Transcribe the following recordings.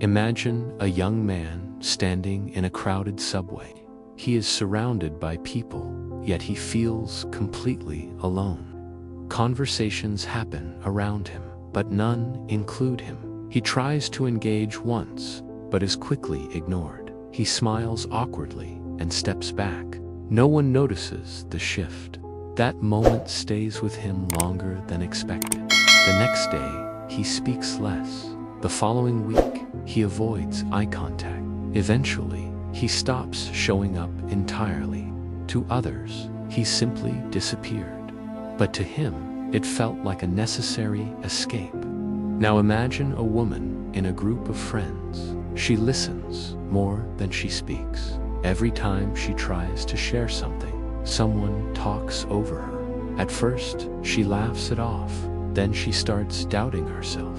Imagine a young man standing in a crowded subway. He is surrounded by people, yet he feels completely alone. Conversations happen around him, but none include him. He tries to engage once, but is quickly ignored. He smiles awkwardly and steps back. No one notices the shift. That moment stays with him longer than expected. The next day, he speaks less. The following week, he avoids eye contact. Eventually, he stops showing up entirely. To others, he simply disappeared. But to him, it felt like a necessary escape. Now imagine a woman in a group of friends. She listens more than she speaks. Every time she tries to share something, someone talks over her. At first, she laughs it off. Then she starts doubting herself.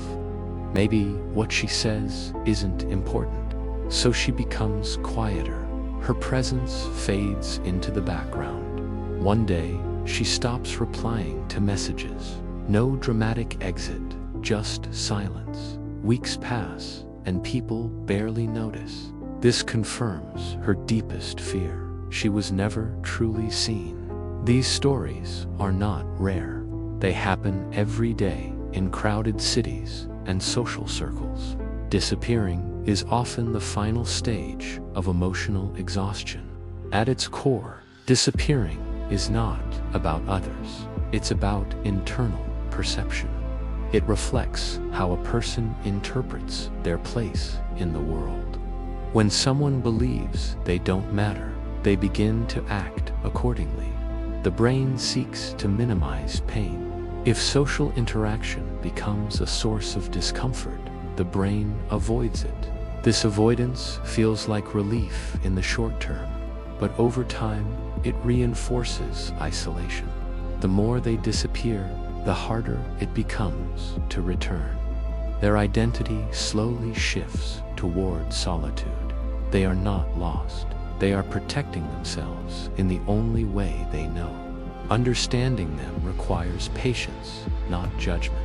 Maybe what she says isn't important. So she becomes quieter. Her presence fades into the background. One day, she stops replying to messages. No dramatic exit, just silence. Weeks pass, and people barely notice. This confirms her deepest fear. She was never truly seen. These stories are not rare. They happen every day in crowded cities and social circles. Disappearing is often the final stage of emotional exhaustion. At its core, disappearing is not about others. It's about internal perception. It reflects how a person interprets their place in the world. When someone believes they don't matter, they begin to act accordingly. The brain seeks to minimize pain. If social interaction becomes a source of discomfort, the brain avoids it. This avoidance feels like relief in the short term, but over time, it reinforces isolation. The more they disappear, the harder it becomes to return. Their identity slowly shifts toward solitude. They are not lost. They are protecting themselves in the only way they know. Understanding them requires patience, not judgment.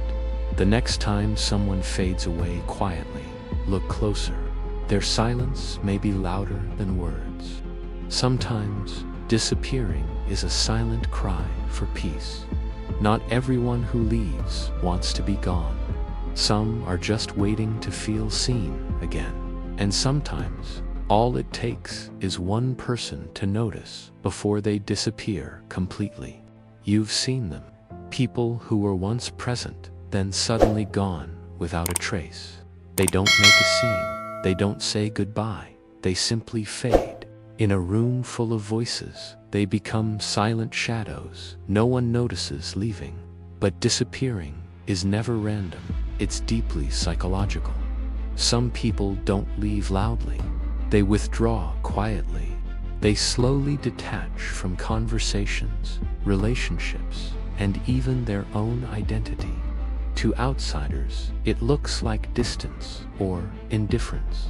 The next time someone fades away quietly, look closer. Their silence may be louder than words. Sometimes, disappearing is a silent cry for peace. Not everyone who leaves wants to be gone. Some are just waiting to feel seen again. And sometimes, all it takes is one person to notice before they disappear completely. You've seen them. People who were once present, then suddenly gone without a trace. They don't make a scene. They don't say goodbye. They simply fade. In a room full of voices, they become silent shadows. No one notices leaving. But disappearing is never random. It's deeply psychological. Some people don't leave loudly. They withdraw quietly. They slowly detach from conversations, relationships, and even their own identity. To outsiders, it looks like distance or indifference.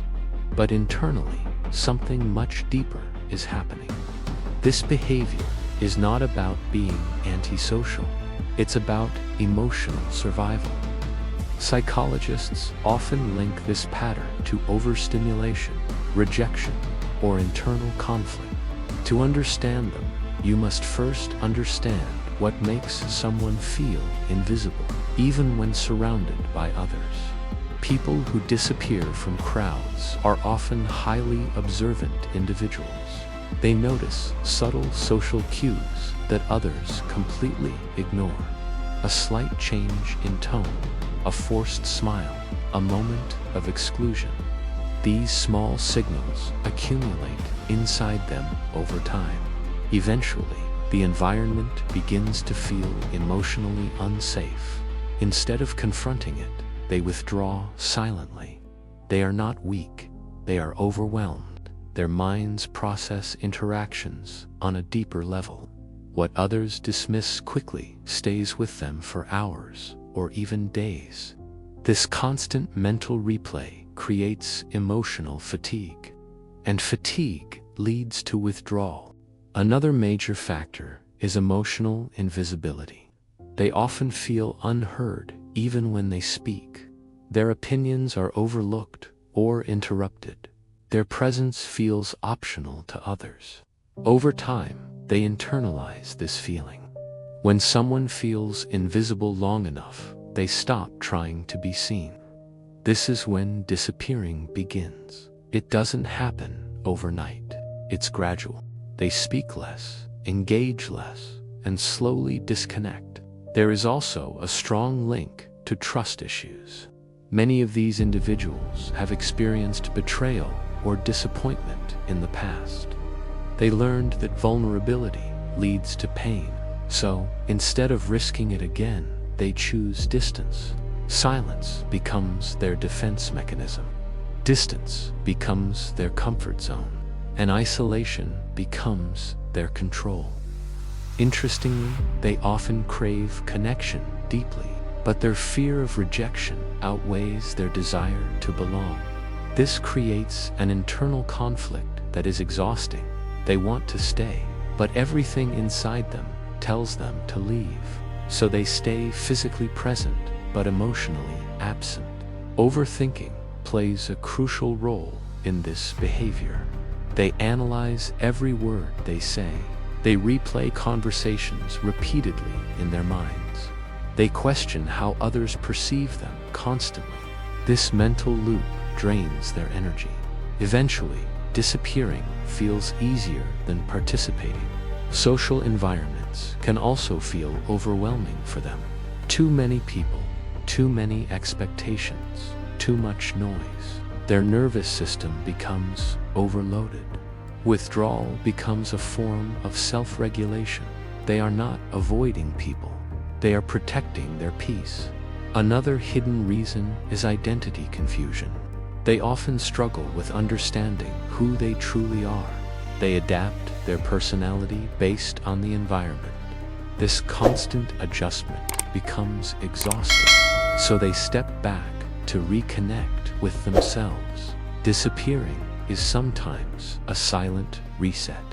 But internally, something much deeper is happening. This behavior is not about being antisocial. It's about emotional survival. Psychologists often link this pattern to overstimulation, rejection, or internal conflict. To understand them, you must first understand what makes someone feel invisible, even when surrounded by others. People who disappear from crowds are often highly observant individuals. They notice subtle social cues that others completely ignore. A slight change in tone, a forced smile, a moment of exclusion. These small signals accumulate inside them over time. Eventually, the environment begins to feel emotionally unsafe. Instead of confronting it, they withdraw silently. They are not weak, they are overwhelmed. Their minds process interactions on a deeper level. What others dismiss quickly stays with them for hours or even days. This constant mental replay creates emotional fatigue, and fatigue leads to withdrawal. Another major factor is emotional invisibility. They often feel unheard even when they speak. Their opinions are overlooked or interrupted. Their presence feels optional to others. Over time, they internalize this feeling. When someone feels invisible long enough, they stop trying to be seen. This is when disappearing begins. It doesn't happen overnight. It's gradual. They speak less, engage less, and slowly disconnect. There is also a strong link to trust issues. Many of these individuals have experienced betrayal or disappointment in the past. They learned that vulnerability leads to pain, so instead of risking it again, they choose distance. Silence becomes their defense mechanism. Distance becomes their comfort zone, and isolation becomes their control. Interestingly, they often crave connection deeply, but their fear of rejection outweighs their desire to belong. This creates an internal conflict that is exhausting. They want to stay, but everything inside them tells them to leave. So they stay physically present, but emotionally absent. Overthinking plays a crucial role in this behavior. They analyze every word they say. They replay conversations repeatedly in their minds. They question how others perceive them constantly. This mental loop drains their energy. Eventually, disappearing feels easier than participating. Social environments can also feel overwhelming for them. Too many people, too many expectations, too much noise. Their nervous system becomes overloaded. Withdrawal becomes a form of self-regulation. They are not avoiding people. They are protecting their peace. Another hidden reason is identity confusion. They often struggle with understanding who they truly are. They adapt their personality based on the environment. This constant adjustment becomes exhausting, so they step back to reconnect with themselves. Disappearing is sometimes a silent reset.